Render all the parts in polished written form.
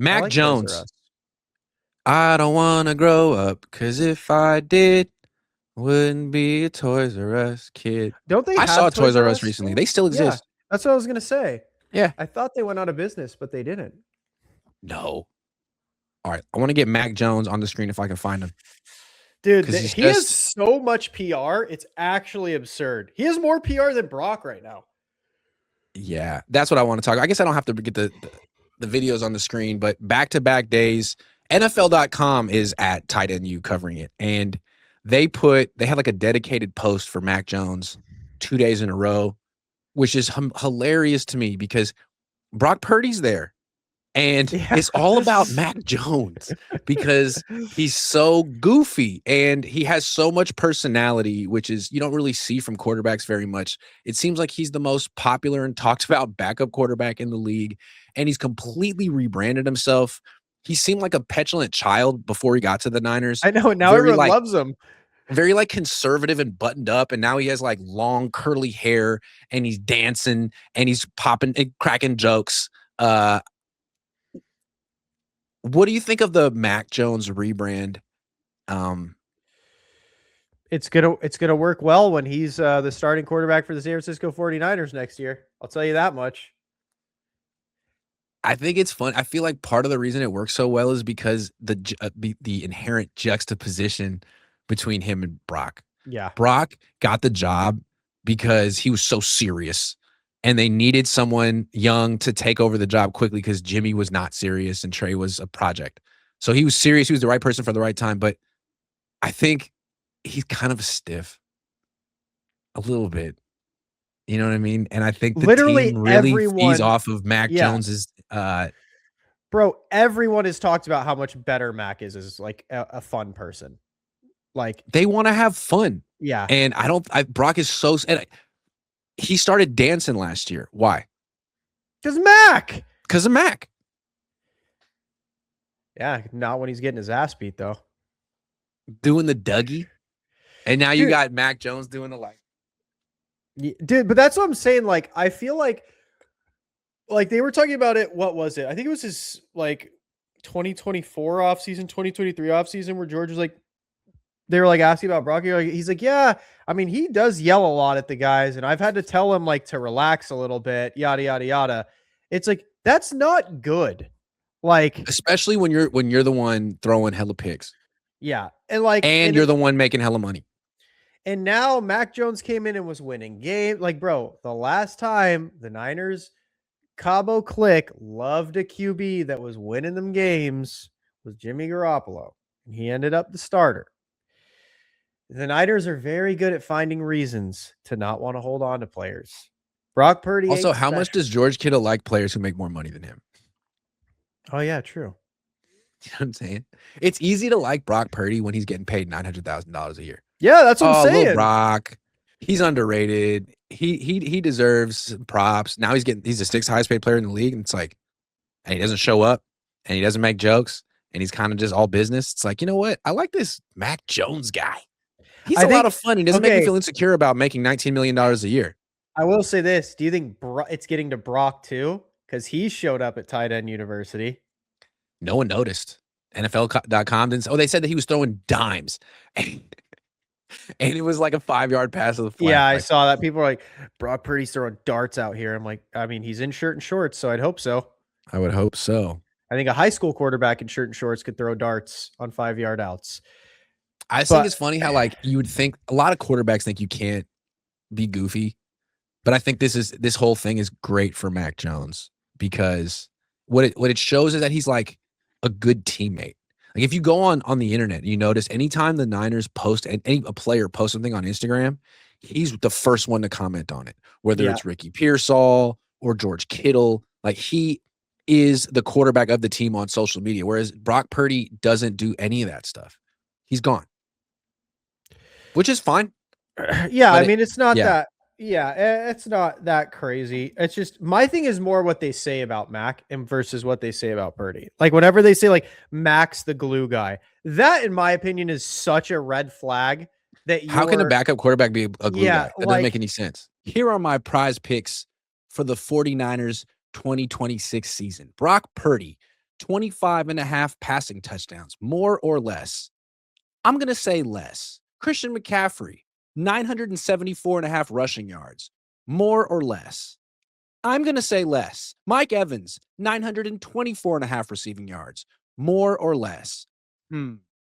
I Mac like Toys R Jones. Us. I don't want to grow up because if I did, wouldn't be a Toys R Us kid. Don't they I saw have Toys Toys R R Us Us recently. still? They still Yeah, exist. that's what I was gonna say. Yeah. I thought they went out of business, but they didn't. No. All right. I want to get Mac Jones on the screen if I can find him Dude, because he's he has just, so much PR. It's actually absurd. He has more PR than Brock right now. yeah, that's what I want to talk. I guess I don't have to get the videos on the screen, but back-to-back days, NFL.com is at Tight End U covering it. And they had like a dedicated post for Mac Jones 2 days in a row, which is hilarious to me because Brock Purdy's there. And Yeah. it's all about Mac Jones because he's so goofy and he has so much personality, which is you don't really see from quarterbacks very much. It seems like he's the most popular and talked about backup quarterback in the league, and he's completely rebranded himself. He seemed like a petulant child before he got to the Niners. I know. Now Very everyone like loves him. very like conservative and buttoned up, and now he has like long curly hair and he's dancing and he's popping and cracking jokes. What do you think of the Mac Jones rebrand? Um, It's gonna work well when he's the starting quarterback for the San Francisco 49ers next year. I'll tell you that much. I think it's fun. I feel like part of the reason it works so well is because the inherent juxtaposition between him and Brock. Yeah. Brock got the job because he was so serious, and they needed someone young to take over the job quickly because Jimmy was not serious and Trey was a project. So he was serious. He was the right person for the right time. But I think he's kind of a stiff, a little bit. You know what I mean? And I think the Literally team really feeds everyone. off of Mac Yeah. Jones's. Bro, everyone has talked about how much better Mac is as like a fun person. Like, They want to have fun, yeah. and Brock is so. And he started dancing last year. Why? Because Mac. Because of Mac. Yeah, not when he's getting his ass beat though. Doing the Dougie, and now you Dude. got Mac Jones doing the like. Dude, but that's what I'm saying. Like, I feel like they were talking about it. What was it? I think it was his like 2024 offseason, 2023 offseason, where George was like, they were like asking about Brock. He's like, yeah, I mean, he does yell a lot at the guys, and I've had to tell him like to relax a little bit, yada, yada, yada. It's like, that's not good. Like, Especially when you're the one throwing hella picks. yeah. And like, and you're the one making hella money. And now Mac Jones came in and was winning games. Like, bro, the last time the Niners, Cabo Click loved a QB that was winning them games was Jimmy Garoppolo. And he ended up the starter. The Niners are very good at finding reasons to not want to hold on to players. Brock Purdy. Also, how much does George Kittle like players who make more money than him? Oh, yeah, true. You know what I'm saying? It's easy to like Brock Purdy when he's getting paid $900,000 a year. Yeah, that's what I'm saying. Little Brock, he's underrated. He deserves props. Now he's the sixth highest paid player in the league, and it's like, and he doesn't show up, and he doesn't make jokes, and he's kind of just all business. It's like, you know what? I like this Mac Jones guy. He's a lot of fun. He doesn't make me feel insecure about making $19 million a year. I will say this. Do you think it's getting to Brock too? Because he showed up at Tight End University. No one noticed. NFL.com didn't. Oh, they said that he was throwing dimes. And it was like a 5-yard pass of the flat. Yeah, I saw that. People were like, Brock Purdy's throwing darts out here. I'm like, I mean, he's in shirt and shorts, so I'd hope so. I would hope so. I think a high school quarterback in shirt and shorts could throw darts on 5-yard outs. I think it's funny how like you would think a lot of quarterbacks think you can't be goofy, but I think this whole thing is great for Mac Jones because what it shows is that he's like a good teammate. Like if you go on the internet, you notice anytime the Niners post a player posts something on Instagram, he's the first one to comment on it. Whether it's Ricky Pearsall or George Kittle, like he is the quarterback of the team on social media. Whereas Brock Purdy doesn't do any of that stuff. He's gone, which is fine. Yeah, but I mean, it's not that. Yeah, it's not that crazy. It's just my thing is more what they say about Mac and versus what they say about Purdy. Like whenever they say like Mac's the glue guy, that in my opinion is such a red flag. That how can a backup quarterback be a glue guy? That doesn't make any sense. Here are my prize picks for the 49ers 2026 season. Brock Purdy, 25 and a half passing touchdowns, more or less. I'm going to say less. Christian McCaffrey, 974 and a half rushing yards, more or less. I'm going to say less. Mike Evans, 924 and a half receiving yards, more or less.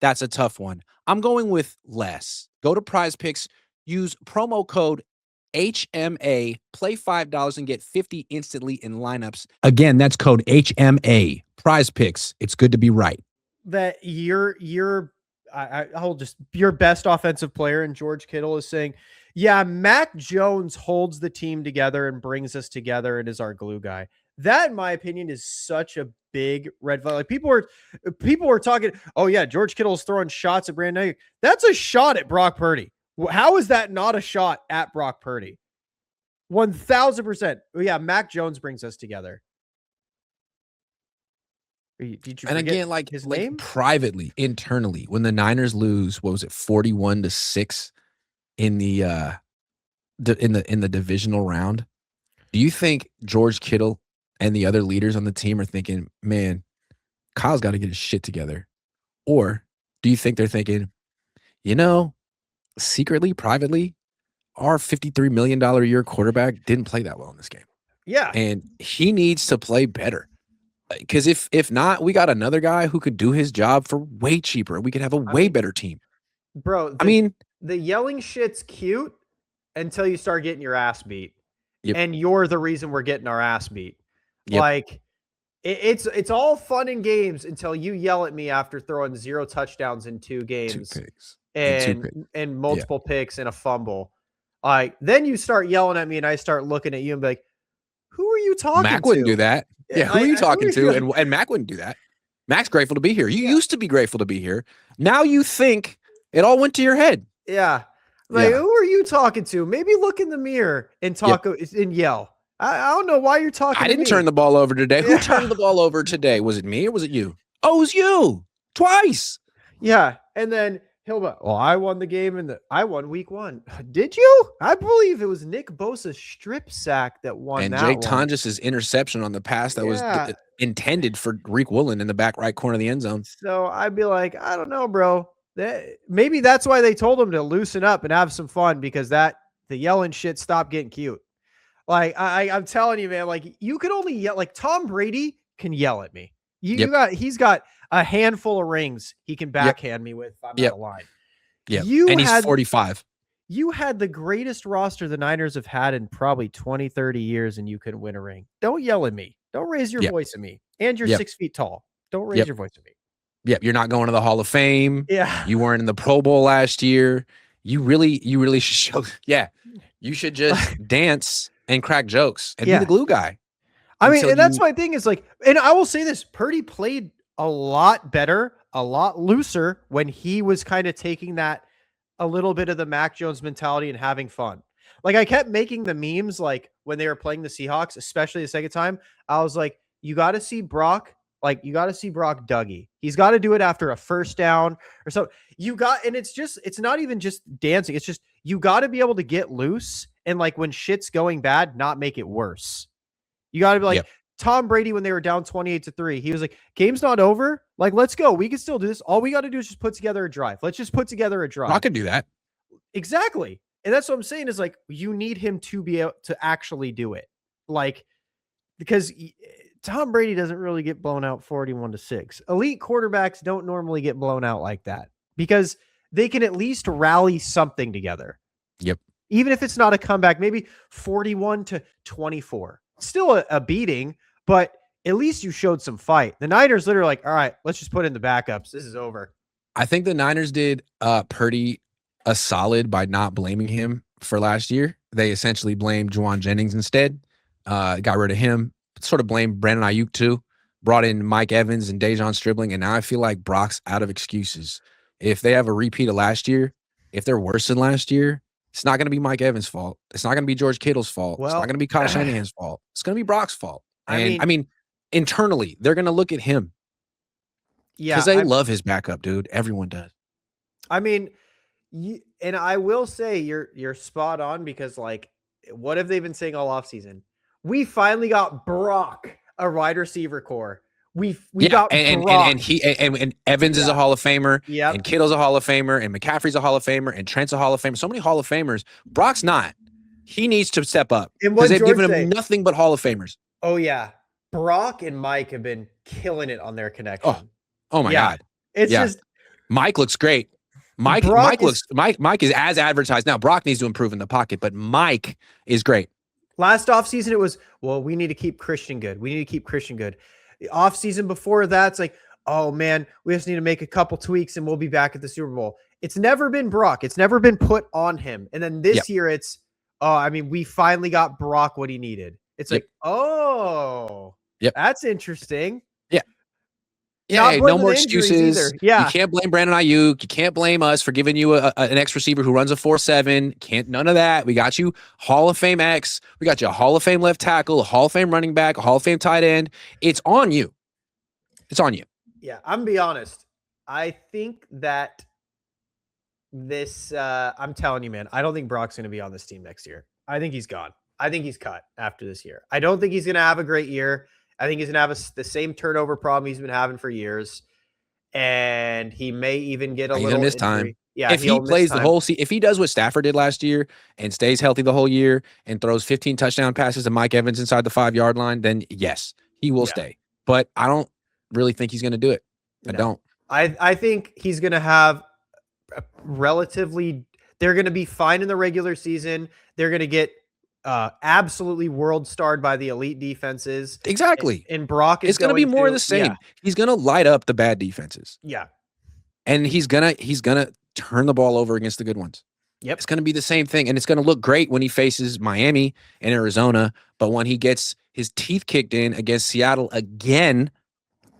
That's a tough one. I'm going with less. Go to Prize Picks, use promo code HMA, play $5 and get 50 instantly in lineups. Again, that's code HMA. Prize Picks. It's good to be right. That your best offensive player in George Kittle is saying, yeah, Mac Jones holds the team together and brings us together and is our glue guy. That, in my opinion, is such a big red flag. Like people were talking, oh yeah, George Kittle's throwing shots at Brandon. That's a shot at Brock Purdy. How is that not a shot at Brock Purdy? 1000%. Yeah, Mac Jones brings us together. Did you and again, like his name? Privately, internally, when the Niners lose, what was it, 41-6 in the divisional round? Do you think George Kittle and the other leaders on the team are thinking, man, Kyle's got to get his shit together? Or do you think they're thinking, secretly, privately, our $53 million a year quarterback didn't play that well in this game. Yeah. And he needs to play better. Because if not, we got another guy who could do his job for way cheaper. We could have a way better team. Bro, the yelling shit's cute until you start getting your ass beat. Yep. And you're the reason we're getting our ass beat. Yep. Like, it's all fun and games until you yell at me after throwing 0 touchdowns in 2 games. 2 picks. And multiple picks and a fumble. Then you start yelling at me and I start looking at you and be like, who are you talking to? Mac wouldn't do that. Yeah, who are you talking to? And Mac wouldn't do that. Mac's grateful to be here. You used to be grateful to be here. Now you think it all went to your head. Yeah. Who are you talking to? Maybe look in the mirror and talk and yell. I don't know why you're talking I didn't turn the ball over today. Who turned the ball over today? Was it me or was it you? Oh, it was you. Twice. Yeah. And then he'll be, well, I won the game and I won week 1. Did you? I believe it was Nick Bosa's strip sack that won and that Jake one. Tonjes's interception on the pass that was intended for Reek Woolen in the back right corner of the end zone. So I'd be like, I don't know, bro. Maybe that's why they told him to loosen up and have some fun, because the yelling shit stopped getting cute. Like I'm telling you, man, like you could only yell. Like Tom Brady can yell at me. He's got a handful of rings he can backhand me with if I'm out of line. Yeah, and he's 45. You had the greatest roster the Niners have had in probably 20, 30 years, and you couldn't win a ring. Don't yell at me. Don't raise your voice at me. And you're 6 feet tall. Don't raise your voice at me. Yep, you're not going to the Hall of Fame. Yeah. You weren't in the Pro Bowl last year. You really should show. Yeah. You should just dance and crack jokes and be the glue guy. I mean, and that's my thing is like, and I will say this, Purdy played a lot better, a lot looser when he was kind of taking that a little bit of the Mac Jones mentality and having fun. Like I kept making the memes, like when they were playing the Seahawks, especially the second time, I was like, you got to see Brock. Like you got to see Brock Dougie. He's got to do it after a first down or so. And it's not even just dancing. It's just, you got to be able to get loose. And like when shit's going bad, not make it worse. You got to be like Tom Brady when they were down 28-3. He was like, game's not over. Like, let's go. We can still do this. All we got to do is just put together a drive. Let's just put together a drive. I could do that. Exactly. And that's what I'm saying is like, you need him to be able to actually do it. Like, because Tom Brady doesn't really get blown out 41-6. Elite quarterbacks don't normally get blown out like that because they can at least rally something together. Yep. Even if it's not a comeback, maybe 41-24. Still a beating, but at least you showed some fight. The Niners literally like, all right, let's just put in the backups. This is over. I think the Niners did Purdy a solid by not blaming him for last year. They essentially blamed Juwan Jennings instead. Got rid of him. Sort of blamed Brandon Ayuk too. Brought in Mike Evans and Dejon Stribling, and now I feel like Brock's out of excuses. If they have a repeat of last year, if they're worse than last year, it's not going to be Mike Evans' fault. It's not going to be George Kittle's fault. It's not going to be Kyle Shanahan's fault. It's going to be Brock's fault. And I mean, internally, they're going to look at him. Yeah. Because they love his backup, dude. Everyone does. I mean, and I will say you're spot on because, like, what have they been saying all offseason? We finally got Brock, a wide receiver core. we got and Brock. and Evans is a Hall of Famer, Yep. and Kittle's a Hall of Famer, and McCaffrey's a Hall of Famer, and Trent's a Hall of Famer. So many Hall of Famers. Brock's not. He needs to step up because they've given him nothing but Hall of Famers. Oh yeah, Brock and Mike have been killing it on their connection. Oh my God, it's just Mike looks great. Mike is as advertised. Now Brock needs to improve in the pocket, but Mike is great. Last offseason, it was, well, we need to keep Christian good. We need to keep Christian good. The offseason before that, it's like, oh man, we just need to make a couple tweaks and we'll be back at the Super Bowl. It's never been Brock. It's never been put on him. And then this year it's, we finally got Brock what he needed. It's like, that's interesting. Yeah, no more excuses. Either. Yeah, you can't blame Brandon Ayuk. You can't blame us for giving you an X receiver who runs a 4.7. None of that. We got you Hall of Fame X. We got you a Hall of Fame left tackle, a Hall of Fame running back, a Hall of Fame tight end. It's on you. It's on you. Yeah, I'm gonna be honest. I think that this. I'm telling you, man. I don't think Brock's gonna be on this team next year. I think he's gone. I think he's cut after this year. I don't think he's gonna have a great year. I think he's going to have the same turnover problem he's been having for years. And he may even get a little miss time. Yeah, if he plays the whole season, if he does what Stafford did last year and stays healthy the whole year and throws 15 touchdown passes to Mike Evans inside the 5-yard line, then yes, he will stay. But I don't really think he's going to do it. I don't. I think he's going to have a they're going to be fine in the regular season. They're going to get absolutely world starred by the elite defenses. Exactly. And Brock is going to be more of the same. Yeah. He's going to light up the bad defenses. Yeah. And he's going to turn the ball over against the good ones. Yep. It's going to be the same thing. And it's going to look great when he faces Miami and Arizona. But when he gets his teeth kicked in against Seattle again,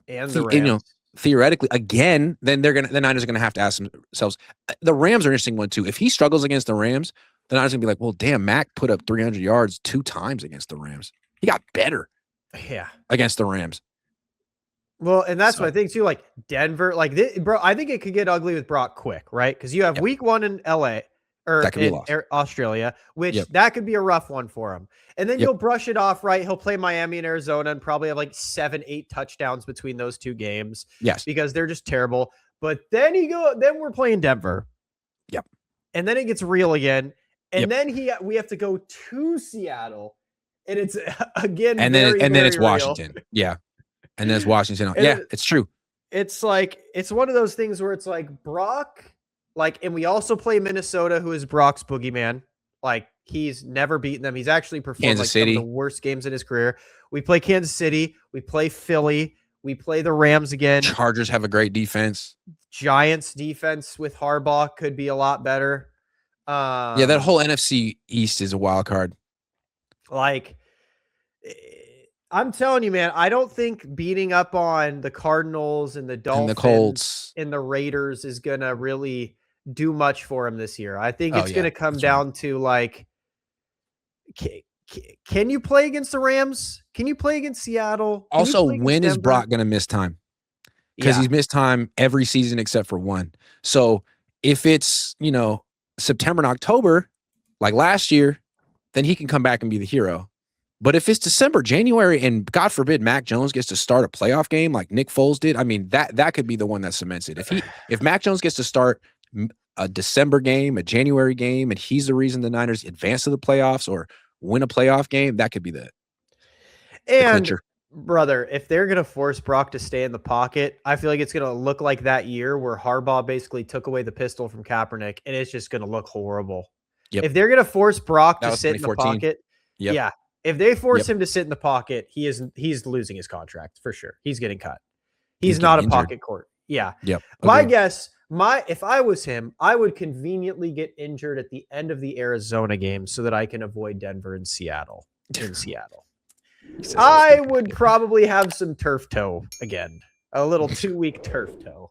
and the Rams. Theoretically, again, then the Niners are going to have to ask themselves. The Rams are an interesting one too. If he struggles against the Rams, the Niners going to be like, well, damn, Mac put up 300 yards 2 times against the Rams. He got better against the Rams. Well, and that's what I think too. Like Denver, like this, bro, I think it could get ugly with Brock quick, right? Because you have week 1 in LA or that could in Australia, which that could be a rough one for him. And then you'll brush it off, right? He'll play Miami and Arizona and probably have like 7-8 touchdowns between those 2 games. Yes. Because they're just terrible. But then then we're playing Denver. Yep. And then it gets real again. And then we have to go to Seattle, and it's again, and then it's Washington, and then it's Washington. It's true. It's like it's one of those things where it's like Brock, and we also play Minnesota, who is Brock's boogeyman. Like he's never beaten them. He's actually performed some of the worst games in his career. We play Kansas City. We play Philly. We play the Rams again. Chargers have a great defense. Giants defense with Harbaugh could be a lot better. That whole NFC East is a wild card. Like, I'm telling you, man, I don't think beating up on the Cardinals and the Dolphins and the Colts and the Raiders is going to really do much for him this year. I think it's going to come down to like, can you play against the Rams? Can you play against Seattle? Also, when is Brock going to miss time? Because he's missed time every season except for one. So if it's, September and October, like last year, then he can come back and be the hero. But if it's December, January, and God forbid Mac Jones gets to start a playoff game like Nick Foles did, I mean, that could be the one that cements it. If Mac Jones gets to start a December game, a January game, and he's the reason the Niners advance to the playoffs or win a playoff game, that could be the clincher. Brother, if they're going to force Brock to stay in the pocket, I feel like it's going to look like that year where Harbaugh basically took away the pistol from Kaepernick, and it's just going to look horrible. Yep. If they're going to force Brock to sit in the pocket, if they force him to sit in the pocket, he's losing his contract for sure. He's getting cut. He's not a pocket court. Yeah. Yep. My guess, if I was him, I would conveniently get injured at the end of the Arizona game so that I can avoid Denver and Seattle. I would probably have some turf toe again, a little 2-week turf toe.